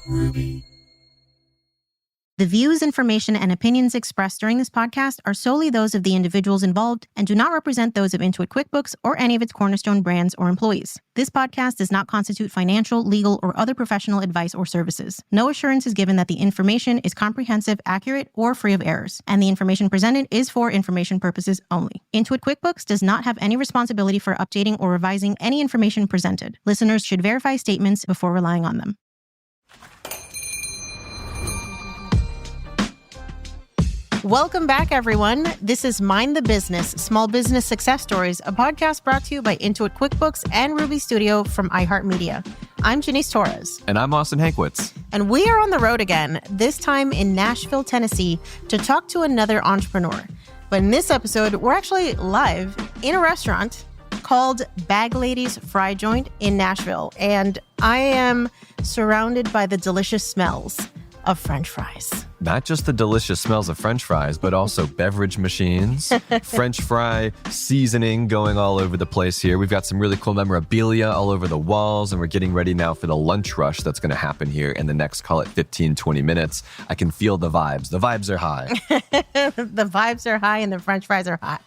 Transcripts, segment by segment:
The views, information, and opinions expressed during this podcast are solely those of the individuals involved and do not represent those of Intuit QuickBooks or any of its cornerstone brands or employees. This podcast does not constitute financial, legal, or other professional advice or services. No assurance is given that the information is comprehensive, accurate, or free of errors, and the information presented is for information purposes only. Intuit QuickBooks does not have any responsibility for updating or revising any information presented. Listeners should verify statements before relying on them. Welcome back, everyone. This is Mind the Business, Small Business Success Stories, a podcast brought to you by Intuit QuickBooks and Ruby Studio from iHeartMedia. I'm Janice Torres. And I'm Austin Hankwitz. And we are on the road again, this time in Nashville, Tennessee, to talk to another entrepreneur. But in this episode, we're actually live in a restaurant called Bag Lady's Fry Joint in Nashville. And I am surrounded by the delicious smells of French fries. Not just the delicious smells of French fries, but also beverage machines, French fry seasoning going all over the place here. We've got some really cool memorabilia all over the walls, and we're getting ready now for the lunch rush that's going to happen here in the next, call it 15, 20 minutes. I can feel the vibes. The vibes are high. The vibes are high and the French fries are hot.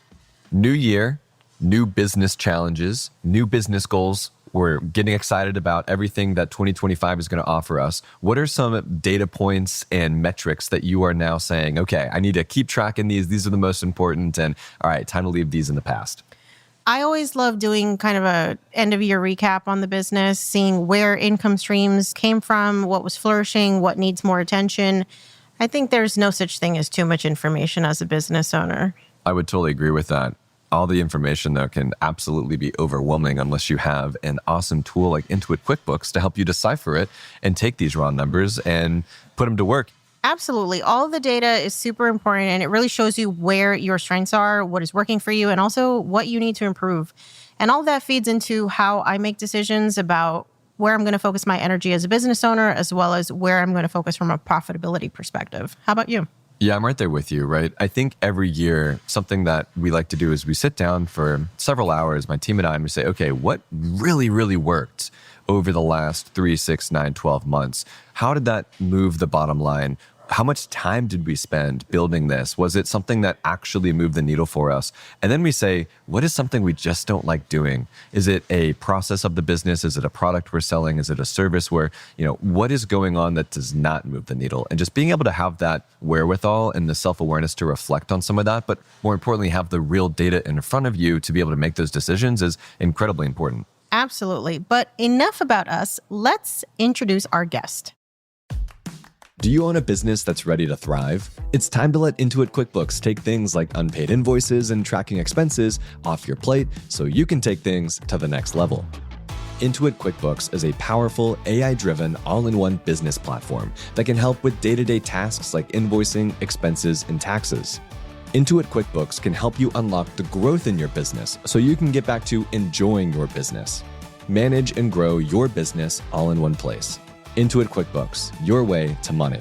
New year, new business challenges, new business goals. We're getting excited about everything that 2025 is going to offer us. What are some data points and metrics that you are now saying, okay, I need to keep tracking these. These are the most important. And all right, time to leave these in the past. I always love doing kind of a end of year recap on the business, seeing where income streams came from, what was flourishing, what needs more attention. I think there's no such thing as too much information as a business owner. I would totally agree with that. All the information, though, can absolutely be overwhelming unless you have an awesome tool like Intuit QuickBooks to help you decipher it and take these raw numbers and put them to work. Absolutely. All of the data is super important, and it really shows you where your strengths are, what is working for you, and also what you need to improve. And all of that feeds into how I make decisions about where I'm going to focus my energy as a business owner, as well as where I'm going to focus from a profitability perspective. How about you? Yeah, I'm right there with you, right? I think every year, something that we like to do is we sit down for several hours, my team and I, and we say, okay, what really, really worked over the last 3, 6, 9, 12 months? How did that move the bottom line? How much time did we spend building this? Was it something that actually moved the needle for us? And then we say, what is something we just don't like doing? Is it a process of the business? Is it a product we're selling? Is it a service where, what is going on that does not move the needle? And just being able to have that wherewithal and the self-awareness to reflect on some of that, but more importantly, have the real data in front of you to be able to make those decisions is incredibly important. Absolutely. But enough about us. Let's introduce our guest. Do you own a business that's ready to thrive? It's time to let Intuit QuickBooks take things like unpaid invoices and tracking expenses off your plate so you can take things to the next level. Intuit QuickBooks is a powerful, AI-driven, all-in-one business platform that can help with day-to-day tasks like invoicing, expenses, and taxes. Intuit QuickBooks can help you unlock the growth in your business so you can get back to enjoying your business. Manage and grow your business all in one place. Intuit QuickBooks, your way to money.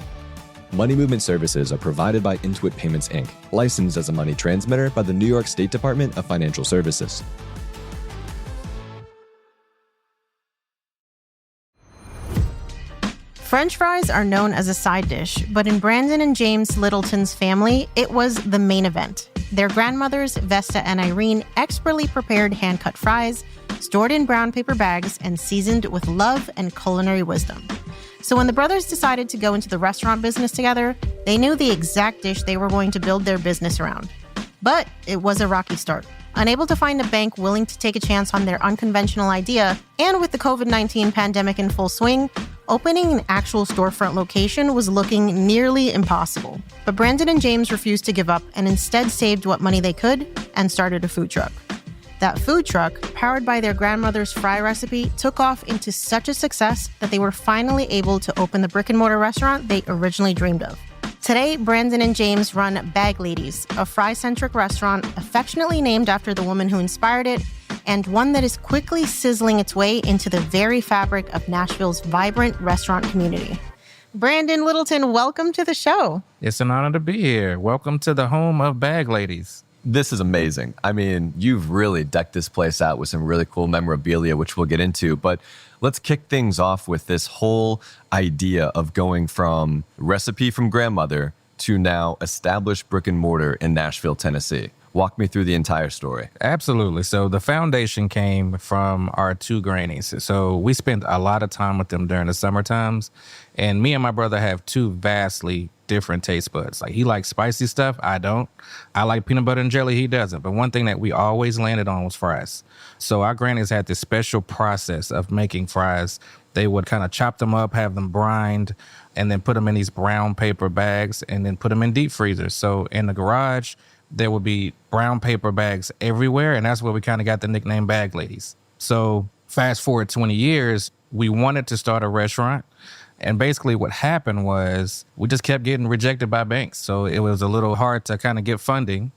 Money movement services are provided by Intuit Payments, Inc., licensed as a money transmitter by the New York State Department of Financial Services. French fries are known as a side dish, but in Brandon and James Littleton's family, it was the main event. Their grandmothers, Vesta and Irene, expertly prepared hand-cut fries, stored in brown paper bags, and seasoned with love and culinary wisdom. So when the brothers decided to go into the restaurant business together, they knew the exact dish they were going to build their business around. But it was a rocky start. Unable to find a bank willing to take a chance on their unconventional idea, and with the COVID-19 pandemic in full swing, opening an actual storefront location was looking nearly impossible. But Brandon and James refused to give up and instead saved what money they could and started a food truck. That food truck, powered by their grandmother's fry recipe, took off into such a success that they were finally able to open the brick-and-mortar restaurant they originally dreamed of. Today, Brandon and James run Bag Ladies, a fry-centric restaurant affectionately named after the woman who inspired it, and one that is quickly sizzling its way into the very fabric of Nashville's vibrant restaurant community. Brandon Littleton, welcome to the show. It's an honor to be here. Welcome to the home of Bag Ladies. This is amazing. I mean, you've really decked this place out with some really cool memorabilia, which we'll get into. But let's kick things off with this whole idea of going from recipe from grandmother to now established brick and mortar in Nashville, Tennessee. Walk me through the entire story. Absolutely. So the foundation came from our two grannies. So we spent a lot of time with them during the summer times. And me and my brother have two vastly different taste buds. Like, he likes spicy stuff. I don't. I like peanut butter and jelly. He doesn't. But one thing that we always landed on was fries. So our grannies had this special process of making fries. They would kind of chop them up, have them brined, and then put them in these brown paper bags and then put them in deep freezers. So in the garage, there would be brown paper bags everywhere, and that's where we kind of got the nickname Bag Ladies. So fast forward 20 years, we wanted to start a restaurant, and basically what happened was we just kept getting rejected by banks. So it was a little hard to kind of get funding,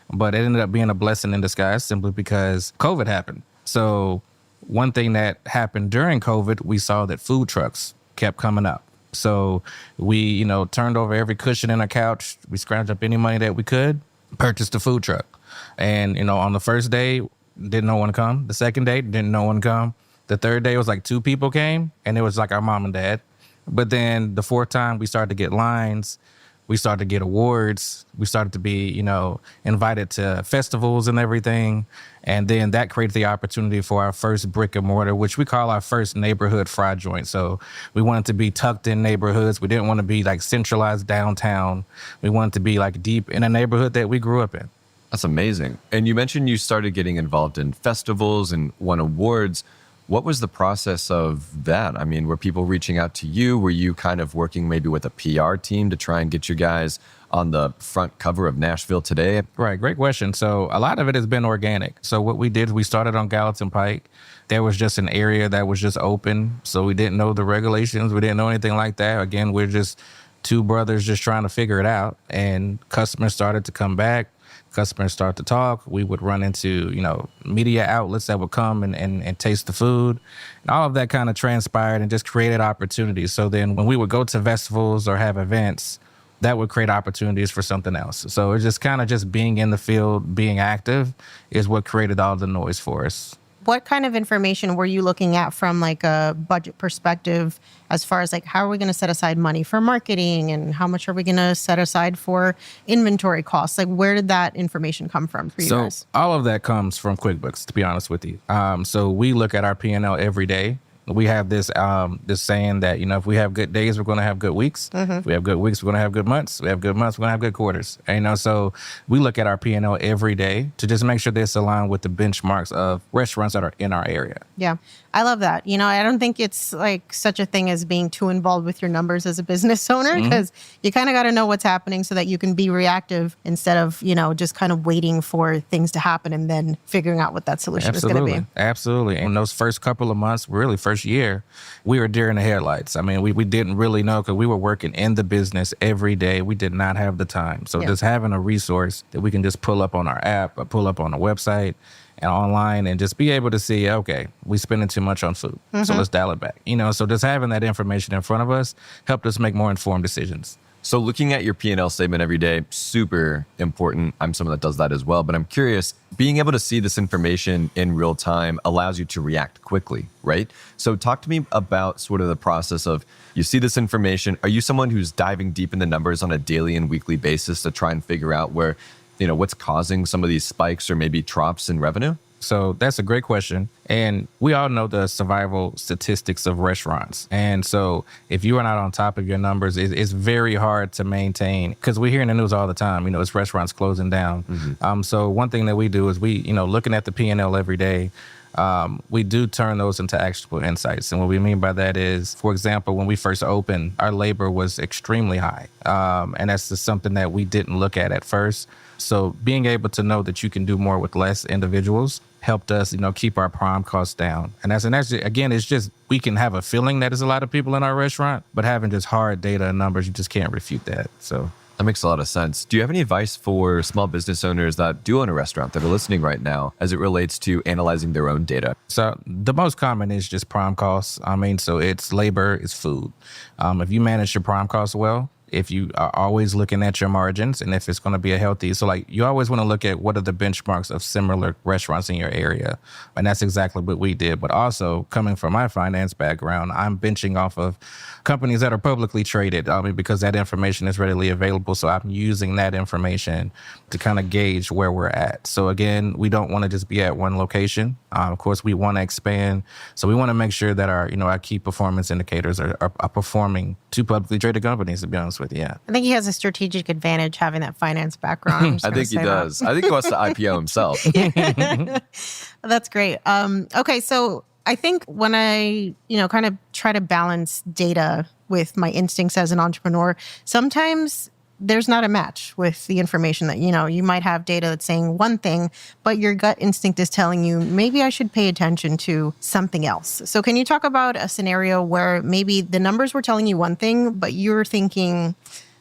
but it ended up being a blessing in disguise simply because COVID happened. So one thing that happened during COVID, we saw that food trucks kept coming up. So we, turned over every cushion in our couch. We scrounged up any money that we could, purchased a food truck. And, on the first day, didn't no one come. The second day, didn't no one come. The third day was like 2 people came, and it was like our mom and dad. But then the fourth time, we started to get lines. We started to get awards. We started to be, invited to festivals and everything. And then that created the opportunity for our first brick and mortar, which we call our first neighborhood fry joint. So we wanted to be tucked in neighborhoods. We didn't want to be like centralized downtown. We wanted to be like deep in a neighborhood that we grew up in. That's amazing. And you mentioned you started getting involved in festivals and won awards. What was the process of that? I mean, were people reaching out to you? Were you kind of working maybe with a PR team to try and get you guys on the front cover of Nashville Today? Right. Great question. So a lot of it has been organic. So what we did, we started on Gallatin Pike. There was just an area that was just open. So we didn't know the regulations. We didn't know anything like that. Again, we're just two brothers just trying to figure it out. And customers started to come back. Customers start to talk. We would run into, media outlets that would come and taste the food. And all of that kind of transpired and just created opportunities. So then when we would go to festivals or have events, that would create opportunities for something else. So it's just kind of just being in the field, being active is what created all the noise for us. What kind of information were you looking at from like a budget perspective as far as like how are we going to set aside money for marketing and how much are we going to set aside for inventory costs? Like where did that information come from for you guys? So all of that comes from QuickBooks, to be honest with you. So we look at our P&L every day. We have this saying that, if we have good days, we're going to have good weeks. Mm-hmm. If we have good weeks, we're going to have good months. We have good months, we're going to have good quarters. And, so we look at our P&L every day to just make sure this aligned with the benchmarks of restaurants that are in our area. Yeah, I love that. I don't think it's like such a thing as being too involved with your numbers as a business owner because you kind of got to know what's happening so that you can be reactive instead of, just kind of waiting for things to happen and then figuring out what that solution is going to be. Absolutely. And those first couple of months, really first year, we were deer in the headlights. I mean, we didn't really know because we were working in the business every day. We did not have the time. So just having a resource that we can just pull up on our app or pull up on a website and online and just be able to see, okay, we spending too much on food. So let's dial it back. So just having that information in front of us helped us make more informed decisions. So looking at your P&L statement every day, super important. I'm someone that does that as well, but I'm curious, being able to see this information in real time allows you to react quickly, right? So talk to me about sort of the process of you see this information. Are you someone who's diving deep in the numbers on a daily and weekly basis to try and figure out where, what's causing some of these spikes or maybe drops in revenue? So that's a great question. And we all know the survival statistics of restaurants. And so if you are not on top of your numbers, it's very hard to maintain because we hear in the news all the time, it's restaurants closing down. Mm-hmm. So one thing that we do is we, looking at the P&L every day, we do turn those into actionable insights. And what we mean by that is, for example, when we first opened, our labor was extremely high. And that's just something that we didn't look at first. So being able to know that you can do more with less individuals helped us, keep our prime costs down. And that's again, it's just, we can have a feeling that there's a lot of people in our restaurant, but having just hard data and numbers, you just can't refute that. So that makes a lot of sense. Do you have any advice for small business owners that do own a restaurant that are listening right now as it relates to analyzing their own data? So the most common is just prime costs. So it's labor, it's food. If you manage your prime costs well, if you are always looking at your margins and if it's going to be a healthy, so like you always want to look at what are the benchmarks of similar restaurants in your area. And that's exactly what we did. But also coming from my finance background, I'm benching off of companies that are publicly traded, because that information is readily available. So I'm using that information to kind of gauge where we're at. So again, we don't want to just be at one location. Of course, we want to expand. So we want to make sure that our key performance indicators are performing to publicly traded companies, to be honest with you. Yeah. I think he has a strategic advantage having that finance background. I think he does. I think he wants to IPO himself. That's great. Okay, so I think when I, kind of try to balance data with my instincts as an entrepreneur, sometimes there's not a match with the information that, you might have data that's saying one thing, but your gut instinct is telling you, maybe I should pay attention to something else. So can you talk about a scenario where maybe the numbers were telling you one thing, but you're thinking,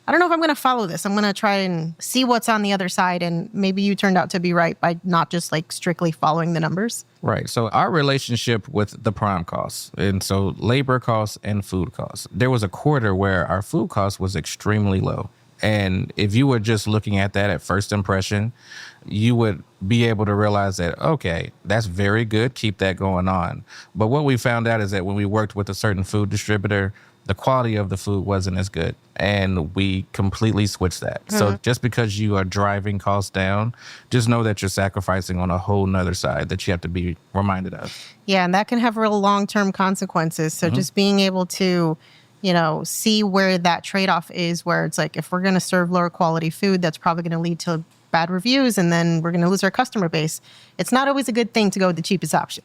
I don't know if I'm going to follow this. I'm going to try and see what's on the other side. And maybe you turned out to be right by not just like strictly following the numbers. Right. So our relationship with the prime costs, and so labor costs and food costs, there was a quarter where our food cost was extremely low. And if you were just looking at that at first impression, you would be able to realize that, okay, that's very good. Keep that going on. But what we found out is that when we worked with a certain food distributor, the quality of the food wasn't as good. And we completely switched that. Mm-hmm. So just because you are driving costs down, just know that you're sacrificing on a whole nother side that you have to be reminded of. Yeah, and that can have real long-term consequences. So just being able to see where that trade-off is, where it's like, if we're going to serve lower quality food, that's probably going to lead to bad reviews, and then we're going to lose our customer base. It's not always a good thing to go with the cheapest option.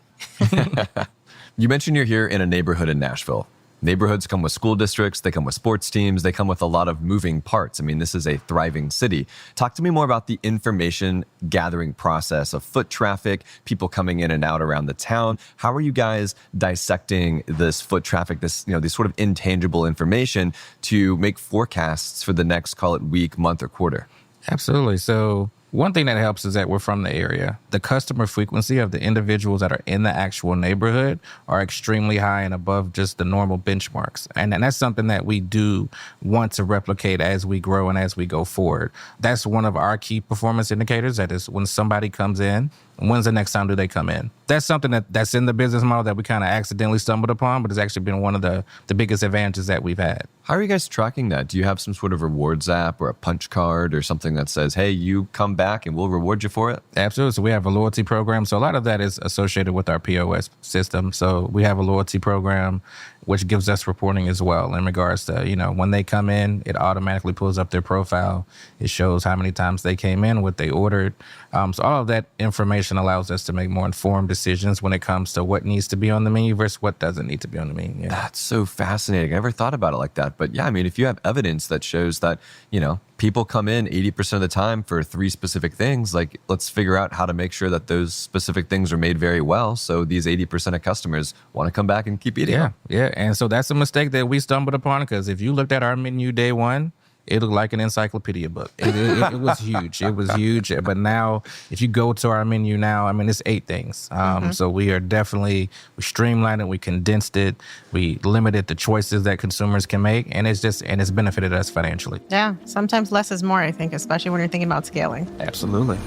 You mentioned you're here in a neighborhood in Nashville. Neighborhoods come with school districts, they come with sports teams, they come with a lot of moving parts. I mean, this is a thriving city. Talk to me more about the information gathering process of foot traffic, people coming in and out around the town. How are you guys dissecting this foot traffic, this sort of intangible information to make forecasts for the next, call it week, month, or quarter? Absolutely. So one thing that helps is that we're from the area. The customer frequency of the individuals that are in the actual neighborhood are extremely high and above just the normal benchmarks. And that's something that we do want to replicate as we grow and as we go forward. That's one of our key performance indicators. That is, when somebody comes in, when's the next time do they come in? That's something that's in the business model that we kind of accidentally stumbled upon, but it's actually been one of the biggest advantages that we've had. How are you guys tracking that? Do you have some sort of rewards app or a punch card or something that says, hey, you come back and we'll reward you for it? Absolutely. So we have a loyalty program. So a lot of that is associated with our POS system. So we have a loyalty program, which gives us reporting as well in regards to, when they come in, it automatically pulls up their profile. It shows how many times they came in, what they ordered. So all of that information allows us to make more informed decisions when it comes to what needs to be on the menu versus what doesn't need to be on the menu. Yeah. That's so fascinating. I never thought about it like that. But yeah, I mean, if you have evidence that shows that, people come in 80% of the time for 3 specific things, like let's figure out how to make sure that those specific things are made very well. So these 80% of customers want to come back and keep eating them. Yeah. And so that's a mistake that we stumbled upon, because if you looked at our menu day one, it looked like an encyclopedia book. It was huge. It was huge. But now, if you go to our menu now, it's 8 things. So we streamlined it, we condensed it, we limited the choices that consumers can make, and it's benefited us financially. Yeah, sometimes less is more, I think, especially when you're thinking about scaling. Absolutely.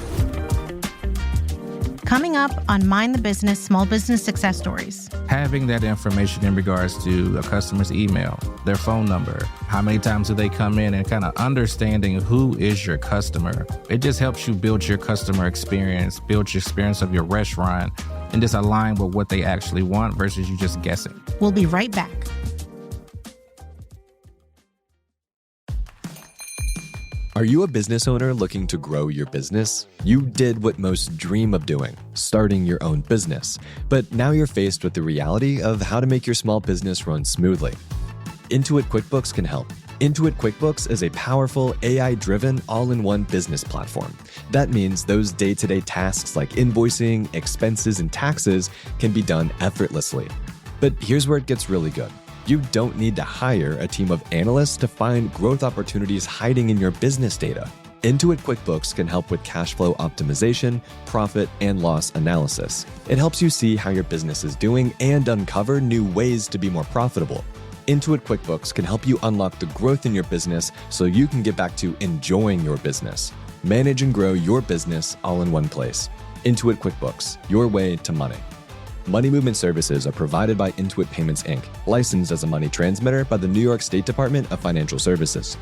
Coming up on Mind the Business Small Business Success Stories. Having that information in regards to a customer's email, their phone number, how many times do they come in, and kind of understanding who is your customer. It just helps you build your customer experience, build your experience of your restaurant, and just align with what they actually want versus you just guessing. We'll be right back. Are you a business owner looking to grow your business? You did what most dream of doing, starting your own business. But now you're faced with the reality of how to make your small business run smoothly. Intuit QuickBooks can help. Intuit QuickBooks is a powerful, AI-driven, all-in-one business platform. That means those day-to-day tasks like invoicing, expenses, and taxes can be done effortlessly. But here's where it gets really good. You don't need to hire a team of analysts to find growth opportunities hiding in your business data. Intuit QuickBooks can help with cash flow optimization, profit and loss analysis. It helps you see how your business is doing and uncover new ways to be more profitable. Intuit QuickBooks can help you unlock the growth in your business so you can get back to enjoying your business. Manage and grow your business all in one place. Intuit QuickBooks, your way to money. Money movement services are provided by Intuit Payments, Inc., licensed as a money transmitter by the New York State Department of Financial Services.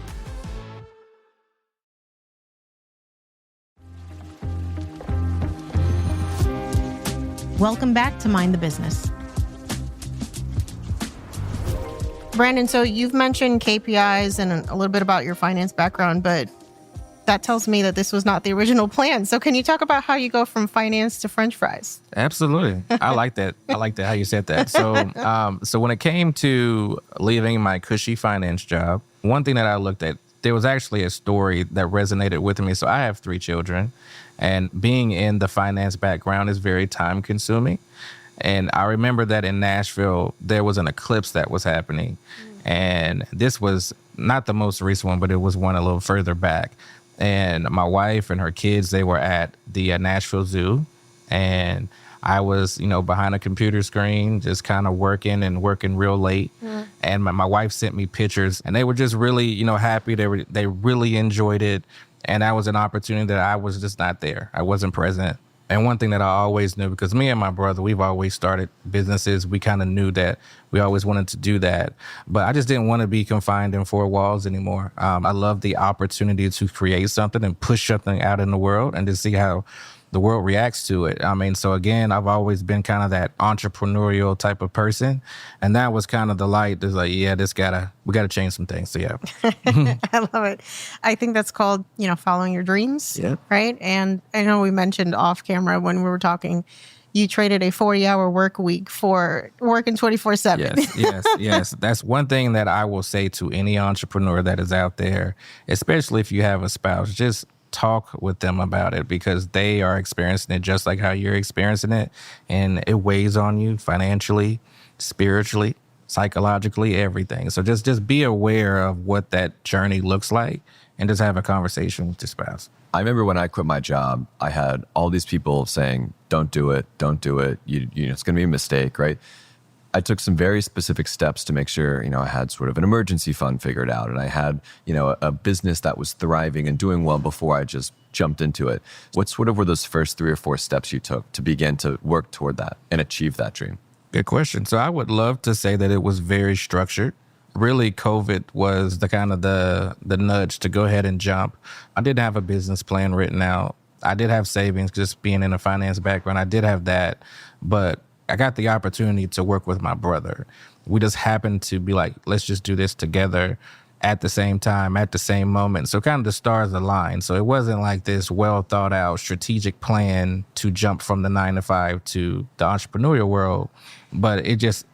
Welcome back to Mind the Business. Brandon, so you've mentioned KPIs and a little bit about your finance background, but that tells me that this was not the original plan. So can you talk about how you go from finance to French fries? Absolutely. I like that. I like that how you said that. So when it came to leaving my cushy finance job, one thing that I looked at, there was actually a story that resonated with me. So I have 3 children, and being in the finance background is very time consuming. And I remember that in Nashville, there was an eclipse that was happening. And this was not the most recent one, but it was one a little further back. And my wife and her kids, they were at the Nashville Zoo. And I was, behind a computer screen, just kind of working real late. And my wife sent me pictures, and they were just really, happy. They really enjoyed it. And that was an opportunity that I was just not there. I wasn't present. And one thing that I always knew, because me and my brother, we've always started businesses. We kind of knew that we always wanted to do that. But I just didn't want to be confined in 4 walls anymore. I love the opportunity to create something and push something out in the world and to see how the world reacts to it. So again, I've always been kind of that entrepreneurial type of person. And that was kind of the light. It's like, yeah, we gotta change some things. So yeah. I love it. I think that's called, following your dreams. Yeah. Right. And I know we mentioned off camera when we were talking, you traded a 40-hour work week for working 24/7. Yes. That's one thing that I will say to any entrepreneur that is out there, especially if you have a spouse, just talk with them about it, because they are experiencing it just like how you're experiencing it. And it weighs on you financially, spiritually, psychologically, everything. So just be aware of what that journey looks like and just have a conversation with your spouse. I remember when I quit my job, I had all these people saying, don't do it. It's going to be a mistake, right? I took some very specific steps to make sure, I had sort of an emergency fund figured out, and I had, a business that was thriving and doing well before I just jumped into it. What sort of were those first 3 or 4 steps you took to begin to work toward that and achieve that dream? Good question. So I would love to say that it was very structured. Really, COVID was the kind of the nudge to go ahead and jump. I didn't have a business plan written out. I did have savings, just being in a finance background. I did have that, but I got the opportunity to work with my brother. We just happened to be like, let's just do this together at the same time, at the same moment. So kind of the stars aligned. So it wasn't like this well thought out strategic plan to jump from the 9 to 5 to the entrepreneurial world. But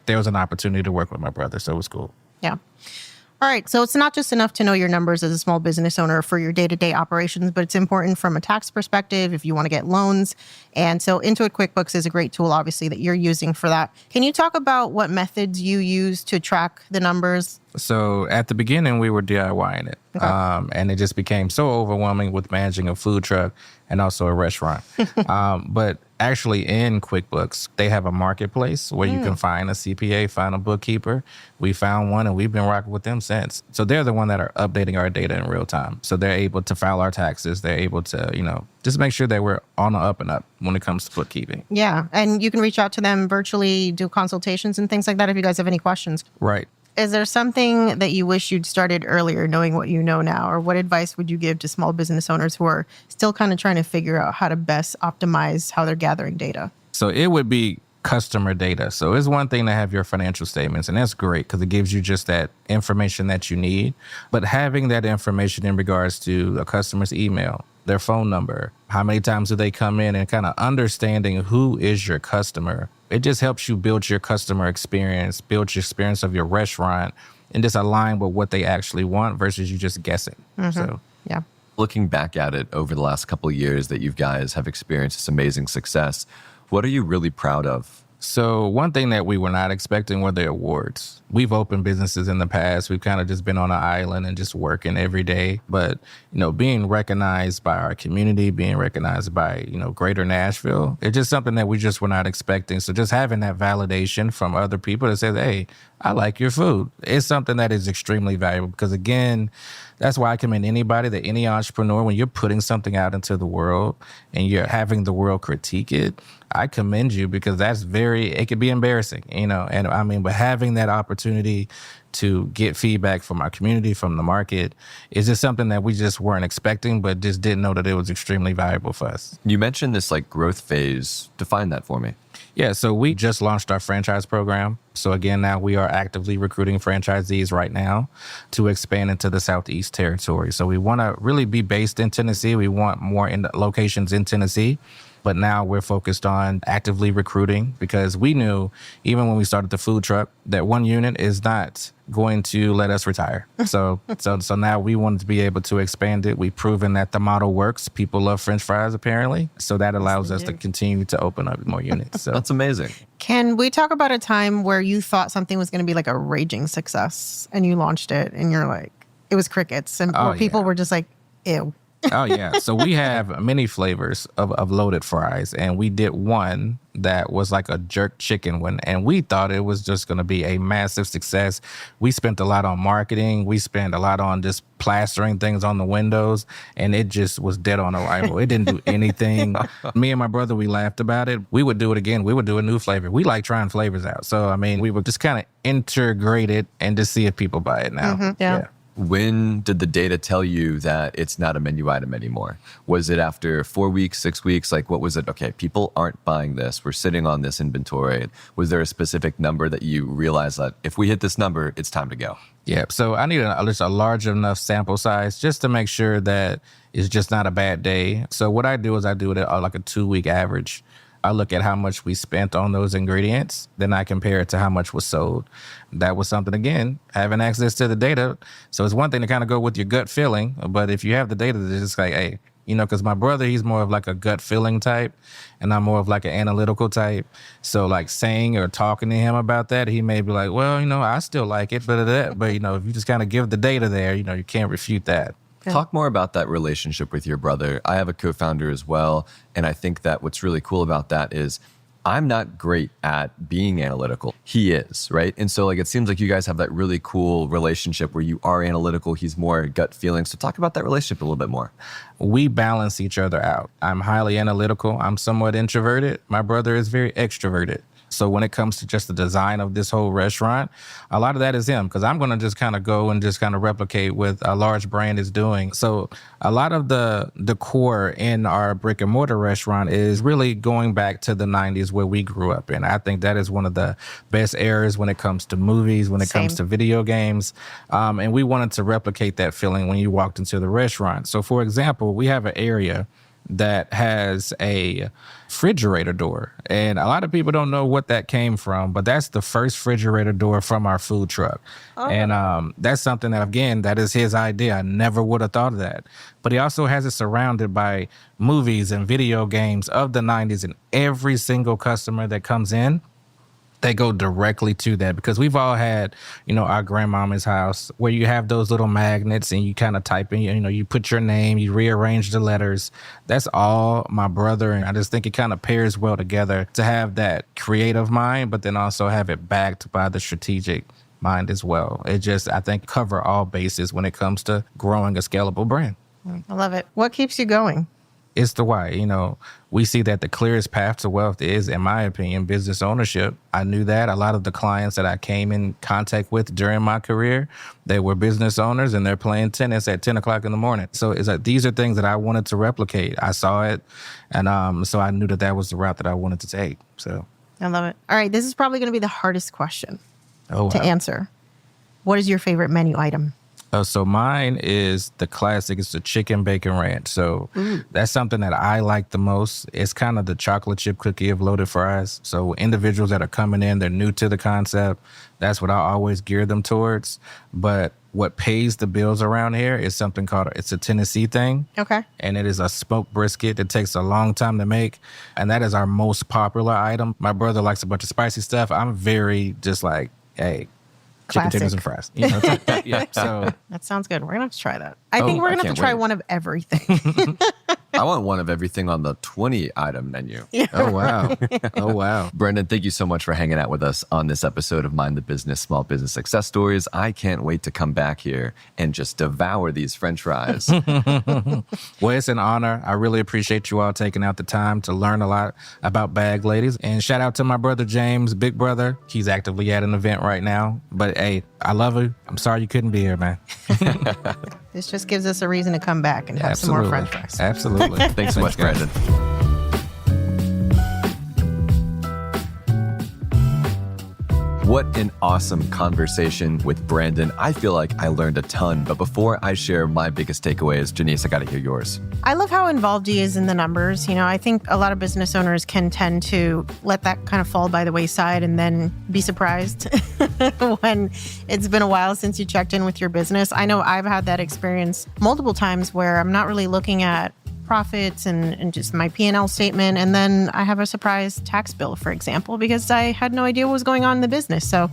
there was an opportunity to work with my brother. So it was cool. Yeah. All right. So it's not just enough to know your numbers as a small business owner for your day-to-day operations, but it's important from a tax perspective if you want to get loans. And so Intuit QuickBooks is a great tool, obviously, that you're using for that. Can you talk about what methods you use to track the numbers? So at the beginning, we were DIYing it. Okay. And it just became so overwhelming with managing a food truck and also a restaurant. But actually in QuickBooks, they have a marketplace where you can find a CPA, find a bookkeeper. We found one and we've been rocking with them since. So they're the one that are updating our data in real time. So they're able to file our taxes. They're able to, just make sure that we're on the up and up when it comes to bookkeeping. Yeah. And you can reach out to them virtually, do consultations and things like that if you guys have any questions. Right. Is there something that you wish you'd started earlier, knowing what you know now? Or what advice would you give to small business owners who are still kind of trying to figure out how to best optimize how they're gathering data? So it would be customer data. So it's one thing to have your financial statements, and that's great because it gives you just that information that you need. But having that information in regards to a customer's email, their phone number, how many times do they come in, and kind of understanding who is your customer. It just helps you build your customer experience, build your experience of your restaurant, and just align with what they actually want versus you just guessing. So, yeah. Looking back at it over the last couple of years that you guys have experienced this amazing success, what are you really proud of? So one thing that we were not expecting were the awards. We've opened businesses in the past. We've kind of just been on an island and just working every day. But, being recognized by our community, being recognized by, greater Nashville, it's just something that we just were not expecting. So just having that validation from other people that says, hey, I like your food. It's something that is extremely valuable because, again, that's why I commend anybody, that any entrepreneur, when you're putting something out into the world and you're having the world critique it, I commend you because it could be embarrassing, and I mean, but having that opportunity to get feedback from our community, from the market, is just something that we just weren't expecting, but just didn't know that it was extremely valuable for us. You mentioned this like growth phase. Define that for me. Yeah, so we just launched our franchise program. So again, now we are actively recruiting franchisees right now to expand into the Southeast territory. So we want to really be based in Tennessee. We want more locations in Tennessee. But now we're focused on actively recruiting because we knew, even when we started the food truck, that one unit is not going to let us retire. So now we wanted to be able to expand it. We've proven that the model works. People love French fries, apparently. So that allows us to continue to open up more units. So That's amazing. Can we talk about a time where you thought something was going to be like a raging success and you launched it and you're like, it was crickets and people were just like, ew. Oh, yeah. So we have many flavors of loaded fries, and we did one that was like a jerk chicken one, and we thought it was just going to be a massive success. We spent a lot on marketing. We spent a lot on just plastering things on the windows, and it just was dead on arrival. It didn't do anything. Me and my brother, we laughed about it. We would do it again. We would do a new flavor. We like trying flavors out. So, I mean, we would just kind of integrate it and just see if people buy it now. Mm-hmm. Yeah. When did the data tell you that it's not a menu item anymore? Was it after 4 weeks, 6 weeks? Like, what was it? Okay, people aren't buying this. We're sitting on this inventory. Was there a specific number that you realized that if we hit this number, it's time to go? Yeah, so I need just a large enough sample size just to make sure that it's just not a bad day. So what I do is I do it at like a 2-week average. I look at how much we spent on those ingredients, then I compare it to how much was sold. That was something, again, having access to the data. So it's one thing to kind of go with your gut feeling, but if you have the data, it's just like, hey, because my brother, he's more of like a gut feeling type, and I'm more of like an analytical type. So like saying or talking to him about that, he may be like, well, I still like it, but if you just kind of give the data there, you can't refute that. Talk more about that relationship with your brother. I have a co-founder as well, and I think that what's really cool about that is I'm not great at being analytical. He is, right? And so like it seems like you guys have that really cool relationship where you are analytical, he's more gut feeling. So talk about that relationship a little bit more. We balance each other out. I'm highly analytical. I'm somewhat introverted. My brother is very extroverted. So when it comes to just the design of this whole restaurant, a lot of that is him because I'm going to just kind of go and just kind of replicate what a large brand is doing. So a lot of the decor in our brick and mortar restaurant is really going back to the 90s where we grew up in. I think that is one of the best eras when it comes to movies, when it comes to video games. And we wanted to replicate that feeling when you walked into the restaurant. So for example, we have an area that has a refrigerator door. And a lot of people don't know what that came from, but that's the first refrigerator door from our food truck. Oh. And that's something that, again, that is his idea. I never would have thought of that. But he also has it surrounded by movies and video games of the 90s, and every single customer that comes in, they go directly to that because we've all had, our grandmama's house where you have those little magnets and you kind of type in, you put your name, you rearrange the letters. That's all my brother. And I just think it kind of pairs well together to have that creative mind, but then also have it backed by the strategic mind as well. It just, I think, cover all bases when it comes to growing a scalable brand. I love it. What keeps you going? It's the why. We see that the clearest path to wealth is, in my opinion, business ownership. I knew that. A lot of the clients that I came in contact with during my career, they were business owners and they're playing tennis at 10 o'clock in the morning. So it's like these are things that I wanted to replicate. I saw it. And so I knew that was the route that I wanted to take. So I love it. All right. This is probably going to be the hardest question to wow. answer. What is your favorite menu item? So mine is the classic. It's the chicken bacon ranch. So that's something that I like the most. It's kind of the chocolate chip cookie of loaded fries. So individuals that are coming in, they're new to the concept. That's what I always gear them towards. But what pays the bills around here is something called, it's a Tennessee thing. Okay. And it is a smoked brisket that takes a long time to make. And that is our most popular item. My brother likes a bunch of spicy stuff. I'm very just like, hey, chicken tenders and fries. So that sounds good. We're gonna have to try that. I think we're gonna have to try one of everything. I want one of everything on the 20 item menu. Oh, wow. Oh, wow. Brendan, thank you so much for hanging out with us on this episode of Mind the Business Small Business Success Stories. I can't wait to come back here and just devour these French fries. Well, it's an honor. I really appreciate you all taking out the time to learn a lot about Bag Ladies. And shout out to my brother James, big brother. He's actively at an event right now. But hey, I love you. I'm sorry you couldn't be here, man. This just gives us a reason to come back and have some more French fries. Absolutely. Thanks so much, guys. Brendan. What an awesome conversation with Brandon. I feel like I learned a ton, but before I share my biggest takeaways, Janice, I got to hear yours. I love how involved he is in the numbers. I think a lot of business owners can tend to let that kind of fall by the wayside and then be surprised when it's been a while since you checked in with your business. I know I've had that experience multiple times where I'm not really looking at profits and just my P&L statement. And then I have a surprise tax bill, for example, because I had no idea what was going on in the business. So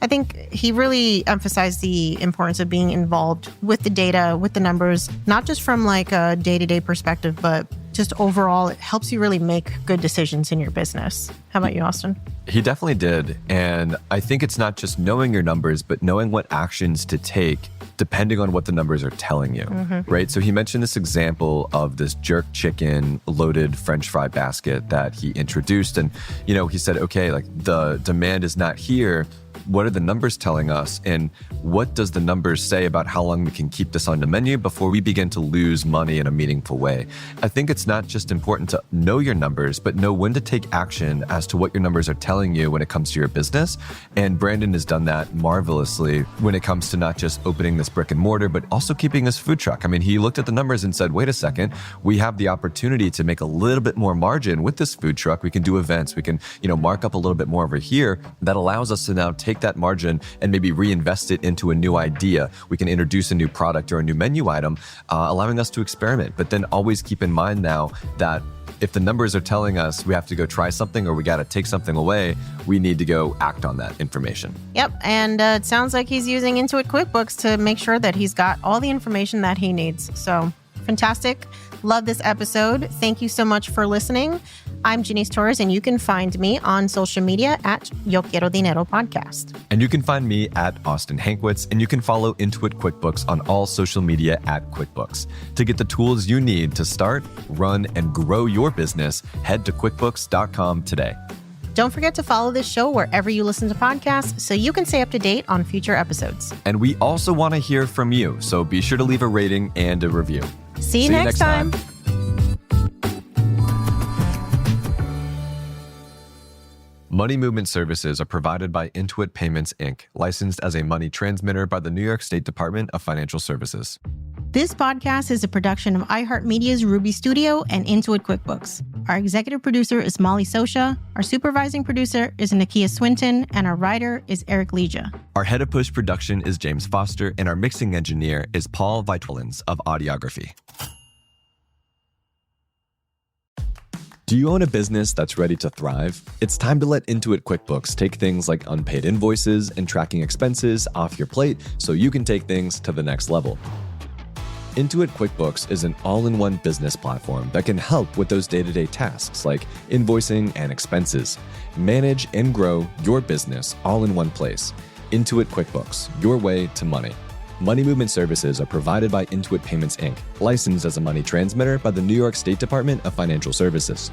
I think he really emphasized the importance of being involved with the data, with the numbers, not just from like a day-to-day perspective, but just overall, it helps you really make good decisions in your business. How about you, Austin? He definitely did. And I think it's not just knowing your numbers, but knowing what actions to take depending on what the numbers are telling you, right? So he mentioned this example of this jerk chicken loaded French fry basket that he introduced. And, he said, okay, like the demand is not here. What are the numbers telling us? And what does the numbers say about how long we can keep this on the menu before we begin to lose money in a meaningful way? I think it's not just important to know your numbers, but know when to take action as to what your numbers are telling you when it comes to your business. And Brandon has done that marvelously when it comes to not just opening this brick and mortar, but also keeping this food truck. I mean, he looked at the numbers and said, wait a second, we have the opportunity to make a little bit more margin with this food truck. We can do events. We can, mark up a little bit more over here. That allows us to now take that margin and maybe reinvest it into a new idea. We can introduce a new product or a new menu item, allowing us to experiment. But then always keep in mind now that if the numbers are telling us we have to go try something or we got to take something away, we need to go act on that information. Yep. And it sounds like he's using Intuit QuickBooks to make sure that he's got all the information that he needs. So fantastic. Love this episode. Thank you so much for listening. I'm Janice Torres, and you can find me on social media at Yo Quiero Dinero Podcast. And you can find me at Austin Hankwitz, and you can follow Intuit QuickBooks on all social media at QuickBooks. To get the tools you need to start, run, and grow your business, head to QuickBooks.com today. Don't forget to follow this show wherever you listen to podcasts so you can stay up to date on future episodes. And we also want to hear from you, so be sure to leave a rating and a review. See you next time. Money movement services are provided by Intuit Payments, Inc., licensed as a money transmitter by the New York State Department of Financial Services. This podcast is a production of iHeartMedia's Ruby Studio and Intuit QuickBooks. Our executive producer is Molly Sosha, our supervising producer is Nakia Swinton, and our writer is Eric Leja. Our head of post-production is James Foster, and our mixing engineer is Paul Vitolins of Audiography. Do you own a business that's ready to thrive? It's time to let Intuit QuickBooks take things like unpaid invoices and tracking expenses off your plate so you can take things to the next level. Intuit QuickBooks is an all-in-one business platform that can help with those day-to-day tasks like invoicing and expenses. Manage and grow your business all in one place. Intuit QuickBooks, your way to money. Money movement services are provided by Intuit Payments, Inc., licensed as a money transmitter by the New York State Department of Financial Services.